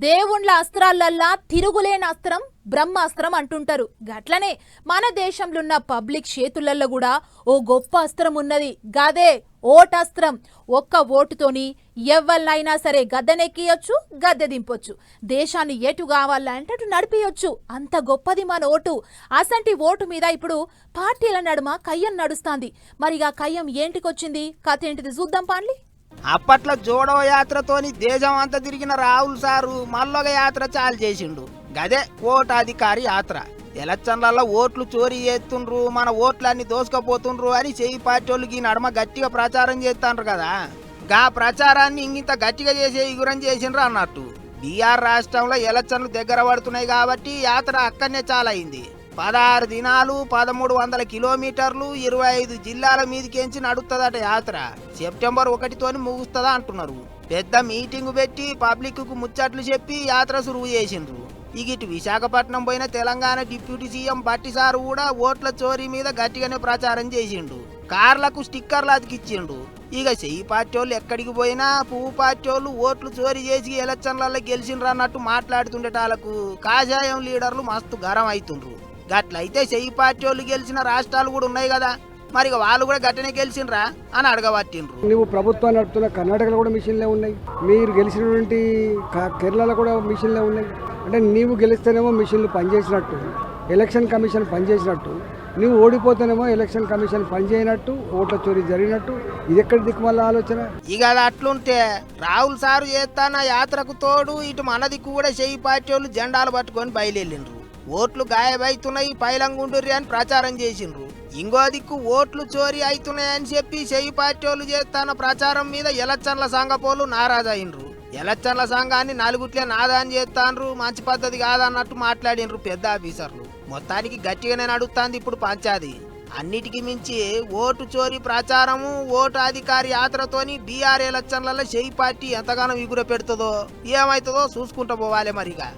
దేవుళ్ళ అస్త్రాలల్లా తిరుగులేని అస్త్రం బ్రహ్మాస్త్రం అంటుంటారు. గట్లనే మన దేశంలో ఉన్న పబ్లిక్ చేతులల్లో కూడా ఓ గొప్ప అస్త్రం ఉన్నది. గదే ఓటస్త్రం. ఒక్క ఓటుతోని ఎవ్వరినైనా సరే గద్దెనెక్కియొచ్చు, గద్దె దింపొచ్చు. దేశాన్ని ఎటు కావాలంటే అటు నడిపియొచ్చు. అంత గొప్పది మన ఓటు. అసంటి ఓటు మీద ఇప్పుడు పార్టీల నడుమ కయ్యం నడుస్తాంది. మరిగా కయ్యం ఏంటికొచ్చింది, కథ ఏంటిది చూద్దాం పాండ్లి. అప్పట్లో జోడో యాత్రతోని దేశం అంతా తిరిగిన రాహుల్ సారు మల్లొక యాత్ర చాలు చేసిండు. గదే ఓటాధికారి యాత్ర. ఎలక్షన్లలో ఓట్లు చోరీ చేస్తుండ్రు, మన ఓట్లన్నీ దోసుకపోతుండ్రు అని చెయ్యి పార్టీలకి నడమ గట్టిగా ప్రచారం చేస్తాండ్రు కదా. గా ప్రచారాన్ని ఇంత గట్టిగా చేసే ఇగురం చేసిండ్రు అన్నట్టు. బీఆర్ రాష్ట్రంలో ఎలక్షన్లు దగ్గర పడుతున్నాయి కాబట్టి యాత్ర అక్కడనే చాలైంది. 16 దినాలు 1300 కిలోమీటర్లు 25 జిల్లాల మీదకించి నడుస్తుందట యాత్ర. సెప్టెంబర్ 1తోని ముగుస్తుందా అంటున్నారు. పెద్ద మీటింగ్ పెట్టి పబ్లిక్ కు ముచ్చట్లు చెప్పి యాత్ర సురువు చేసిండ్రు. ఇటు విశాఖపట్నం పోయిన తెలంగాణ డిప్యూటీ సీఎం బట్టి సారు కూడా ఓట్ల చోరీ మీద గట్టిగానే ప్రచారం చేసిండు. కార్లకు స్టిక్కర్లు అతికిచ్చిండు. చెయ్యి పార్టీ వాళ్ళు ఎక్కడికి పోయినా పువ్వు పార్టీ వాళ్ళు ఓట్లు చోరీ చేసి ఎలక్షన్లలో గెలిచిండ్రు అన్నట్టు మాట్లాడుతుండేటాలకు కాషాయం లీడర్లు మస్తు గరం అవుతుండ్రు. గట్లయితే చెయ్యి పార్టీ వాళ్ళు గెలిచిన రాష్ట్రాలు కూడా ఉన్నాయి కదా, మరి వాళ్ళు కూడా గట్టనే గెలిచిండ్రా అని అడగబట్టిండ్రు. నువ్వు ప్రభుత్వాన్ని నడుపుతున్న కర్ణాటకలో కూడా మిషన్లే ఉన్నాయి, మీరు గెలిచినటువంటి కేరళలో కూడా మిషన్లే ఉన్నాయి. అంటే నీవు గెలిస్తేనేమో మిషన్లు పనిచేసినట్టు, ఎలక్షన్ కమిషన్ పనిచేసినట్టు, నువ్వు ఓడిపోతేనేమో ఎలక్షన్ కమిషన్ పనిచేయనట్టు, ఓట్ల చోరీ జరిగినట్టు. ఇది ఎక్కడి దిక్కుమల్ల ఆలోచన? అది అట్లుంటే రాహుల్ సారు చేస్తాన యాత్రకు తోడు ఇటు మనది కూడా చెయ్యి పార్టీ వాళ్ళు జెండాలు పట్టుకొని బయలుదేరిండ్రు. ఓట్లు గాయబైతున్నాయి, పైలంగుండ్రి అని ప్రచారం చేసిండ్రు. ఇంకో దిక్కు ఓట్లు చోరీ అవుతున్నాయని చెప్పి చెయ్యి పార్టీ వాళ్ళు చేస్తాన ప్రచారం మీద ఎలక్షన్ల సంఘపోలు నారాజైండ్రు. ఎలక్షన్ల సంఘాన్ని నలుగుట్లే నాదాన్ని చేస్తాండ్రు, మంచి పద్ధతి కాదన్నట్టు మాట్లాడిండ్రు పెద్ద ఆఫీసర్లు. మొత్తానికి గట్టిగానే నడుస్తుంది ఇప్పుడు పంచాది. అన్నిటికీ మించి ఓటు చోరీ ప్రచారము, ఓటు అధికారి యాత్రతోని బీఆర్ ఎలక్షన్లలో చెయ్యి పార్టీ ఎంతగానో ఎగుర పెడుతుందో ఏమైతుందో చూసుకుంటూ పోవాలి మరిగా.